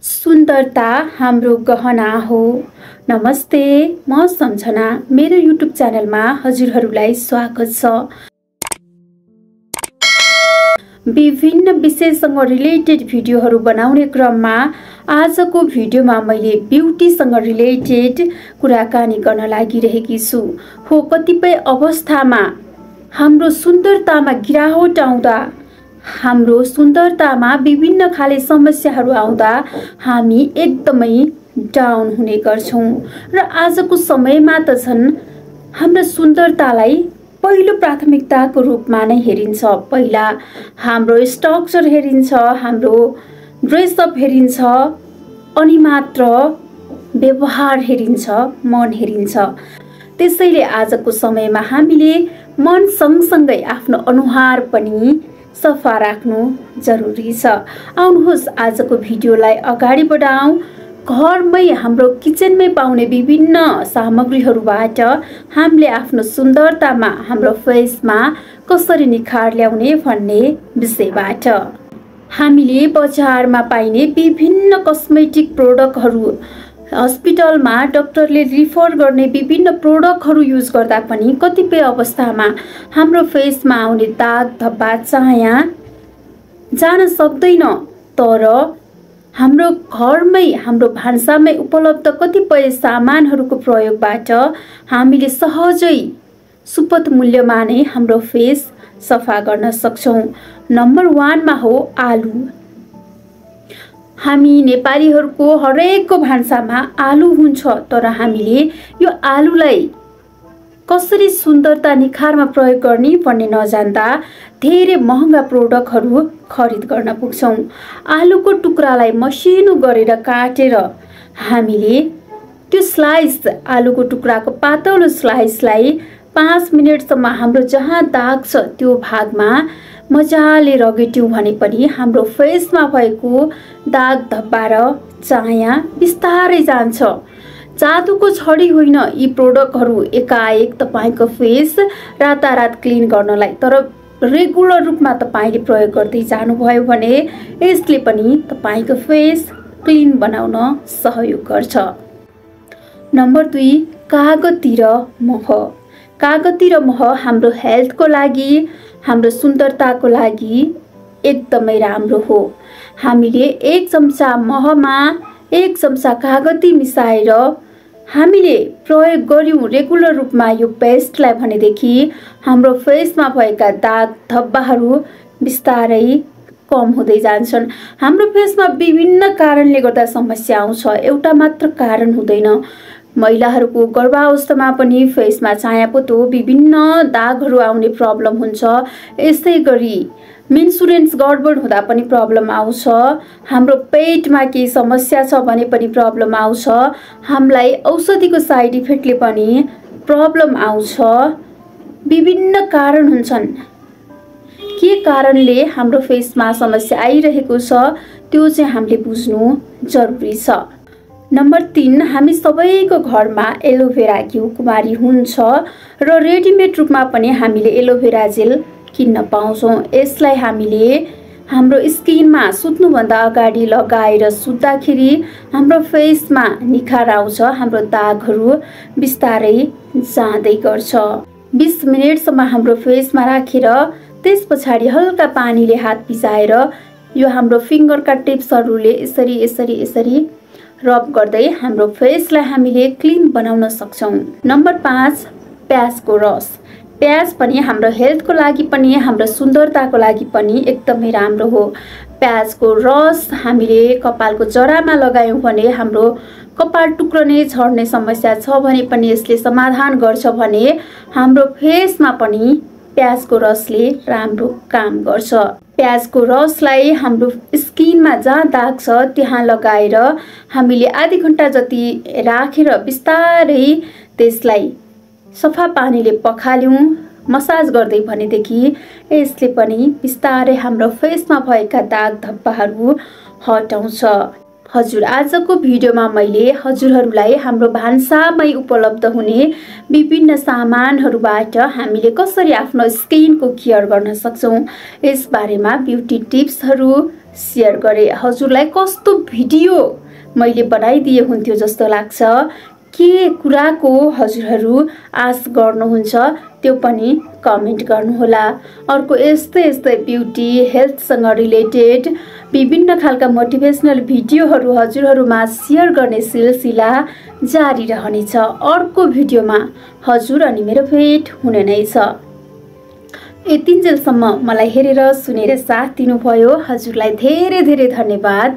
सुन्दरता हाम्रो गहना हो। नमस्ते, म सम्झना। मेरो युट्युब च्यानलमा हजुरहरूलाई स्वागत छ। विभिन्न विषयसँग रिलेटेड भिडियोहरू बनाउने क्रममा आजको भिडियोमा मैले ब्युटीसँग रिलेटेड कुराकानी गर्न लागिरहेकी छु। हो, कतिपय अवस्थामा हाम्रो सुन्दरतामा गिरावट आउँदा, हाम्रो सुन्दरतामा विभिन्न खाले समस्याहरू आउँदा हामी एकदमै डाउन हुने गर्छौं र आजको समयमा त झन् हाम्रो सुन्दरतालाई पहिलो प्राथमिकताको रूपमा नै हेरिन्छ। पहिला हाम्रो स्ट्रक्चर हेरिन्छ, हाम्रो ड्रेसअप हेरिन्छ, अनि मात्र व्यवहार हेरिन्छ, मन हेरिन्छ। त्यसैले आजको समयमा हामीले मन सँगसँगै आफ्नो अनुहार पनि सफा राख्नु जरुरी छ। आउनुहोस् आजको भिडियोलाई अगाडि बढाउँ। घरमै हाम्रो किचनमै पाउने विभिन्न सामग्रीहरूबाट हामीले आफ्नो सुन्दरतामा, हाम्रो फेसमा कसरी निखार ल्याउने भन्ने विषयबाट। हामीले बजारमा पाइने विभिन्न कस्मेटिक प्रोडक्टहरू, हस्पिटलमा डाक्टरले रिफर गर्ने विभिन्न प्रोडक्टहरू युज गर्दा पनि कतिपय अवस्थामा हाम्रो फेसमा आउने दाग धब्बा चाया जान सक्दैन। तर हाम्रो घरमै, हाम्रो भान्सामै उपलब्ध कतिपय सामानहरूको प्रयोगबाट हामीले सहजै सुपथ मूल्यमा नै हाम्रो फेस सफा गर्न सक्छौं। नम्बर 1 मा हो आलु। हामी नेपालीहरूको हरेकको भान्सामा आलु हुन्छ, तर हामीले यो आलुलाई कसरी सुन्दरता निखारमा प्रयोग गर्ने भन्ने नजान्दा धेरै महँगा प्रोडक्टहरू खरिद गर्न पुग्छौं। आलुको टुक्रालाई मसिनो गरेर काटेर हामीले त्यो स्लाइस, आलुको टुक्राको पातलो स्लाइसलाई 5 मिनेटसम्म हाम्रो जहाँ दाग छ त्यो भागमा मजाले रगट्यौं भने पनि हाम्रो फेसमा भएको दाग धब्बा र चाया बिस्तारै जान्छ। जादुको छडी होइन यी प्रोडक्टहरू एकाएक तपाईको फेस रातारात क्लिन गर्नलाई, तर रेगुलर रूपमा तपाईले प्रयोग गर्दै जानुभयो भने यसले पनि तपाईको फेस क्लिन बनाउन सहयोग गर्छ। नम्बर 2, कागती र मह। कागती र मह हाम्रो हेल्थको लागि, हाम्रो सुन्दरताको लागि एकदमै राम्रो हो। हामीले 1 चम्चा महमा 1 चम्चा कागती मिसाएर हामीले प्रयोग गर्यौं रेगुलर रूपमा यो पेस्टलाई भनेदेखि हाम्रो फेसमा भएका दाग धब्बाहरू बिस्तारै कम हुँदै जान्छन्। हाम्रो फेसमा विभिन्न कारणले गर्दा समस्या आउँछ, एउटा मात्र कारण हुँदैन। महिलाहरूको गर्भावस्थामा पनि फेसमा चायापोतो विभिन्न दागहरू आउने प्रब्लम हुन्छ। यसै गरी मेन्सुरेन्स गडबड हुँदा पनि प्रब्लम आउँछ। हाम्रो पेटमा केही समस्या छ भने पनि प्रब्लम आउँछ। हामीलाई औषधिको साइड इफेक्टले पनि प्रब्लम आउँछ। विभिन्न कारण हुन्छन्। के कारणले हाम्रो फेसमा समस्या आइरहेको छ त्यो चाहिँ हामीले बुझ्नु जरुरी छ। नम्बर 3, हामी सबैको घरमा एलोभेरा घिउकुमारी हुन्छ र रेडिमेड रूपमा पनि हामीले एलोभेरा जेल किन्न पाउँछौं। यसलाई हामीले हाम्रो स्किनमा सुत्नुभन्दा अगाडि लगाएर सुत्दाखेरि हाम्रो फेसमा निखार आउँछ, हाम्रो दागहरू बिस्तारै जाँदै गर्छ। 20 मिनेटसम्म हाम्रो फेसमा राखेर त्यसपछि हल्का पानीले हात भिजाएर यो हाम्रो फिङ्गरका टिप्सहरूले यसरी रब गर्दै हाम्रो फेसलाई हामीले क्लिन बनाउन सक्छौं। नम्बर 5, प्याजको रस। प्याज पनि हाम्रो हेल्थको लागि पनि, हाम्रो सुन्दरताको लागि पनि एकदमै राम्रो हो। प्याजको रस हामीले कपालको जरामा लगायौं भने हाम्रो कपाल टुक्रने झर्ने समस्या छ भने पनि यसले समाधान गर्छ भने हाम्रो फेसमा पनि प्याजको रसले राम्रो काम गर्छ। प्याजको रसलाई हाम्रो स्किनमा जहाँ दाग छ त्यहाँ लगाएर हामीले आधी घण्टा जति राखेर बिस्तारै त्यसलाई सफा पानीले पखाल्यौं, मसाज गर्दै भनेदेखि यसले पनि बिस्तारै हाम्रो फेसमा भएका दाग धब्बाहरू हटाउँछ। हजुर, आजको भिडियोमा मैले हजुरहरूलाई हाम्रो भान्सामै उपलब्ध हुने विभिन्न सामानहरूबाट हामीले कसरी आफ्नो स्किनको केयर गर्न सक्छौँ यस बारेमा ब्युटी टिप्सहरू सेयर गरे। हजुरलाई कस्तो भिडियो मैले बनाइदिए हुन्थ्यो जस्तो लाग्छ, के कुराको हजुरहरू आश गर्नुहुन्छ त्यो पनि कमेन्ट गर्नुहोला। अर्को यस्तै ब्युटी हेल्थसँग रिलेटेड विभिन्न खालका मोटिभेसनल भिडियोहरू हजुरहरूमा सेयर गर्ने सिलसिला जारी रहनेछ। अर्को भिडियोमा हजुर अनि मेरो भेट हुने नै छ। यतिन्जेलसम्म मलाई हेरेर सुनेर साथ दिनुभयो हजुरलाई धेरै धेरै धन्यवाद।